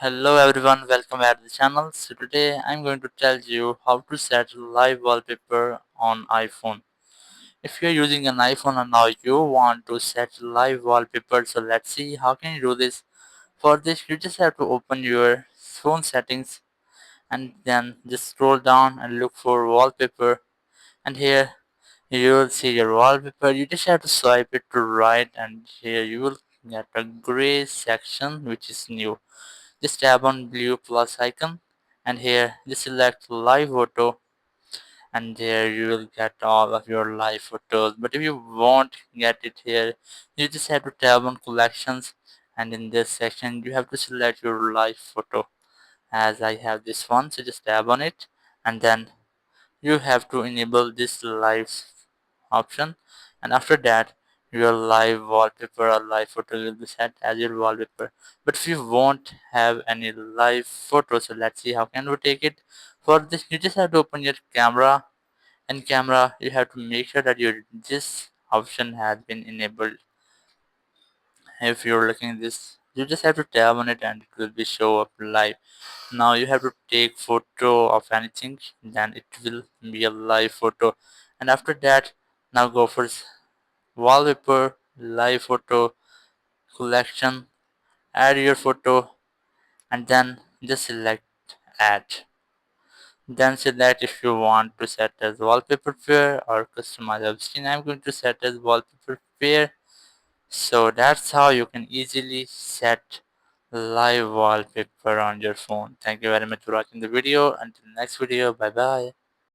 Hello everyone, welcome back to the channel. So today I'm going to tell you how to set live wallpaper on iPhone. If you're using an iPhone and now you want to set live wallpaper, so let's see how can you do this. For this you just have to open your phone settings and then just scroll down and look for wallpaper, and here you will see your wallpaper. You just have to swipe it to right and here you will get a gray section which is new. Just tap on blue plus icon and here just select live photo, and there you will get all of your live photos. But if you won't get it here, you just have to tap on collections, and in this section you have to select your live photo. As I have this one, so just tap on it and then you have to enable this live option, and after that your live wallpaper or live photo will be set as your wallpaper. But if you won't have any live photo, so let's see how can we take it. For this you just have to open your camera, and camera you have to make sure that your this option has been enabled. If you're looking at this, you just have to tap on it and it will be show up live. Now you have to take photo of anything, then it will be a live photo. And after that, now go for wallpaper, live photo, collection, add your photo, and then just select add. Then select if you want to set as wallpaper pair or customize screen. I'm going to set as wallpaper pair. So that's how you can easily set live wallpaper on your phone. Thank you very much for watching the video. Until next video, bye bye.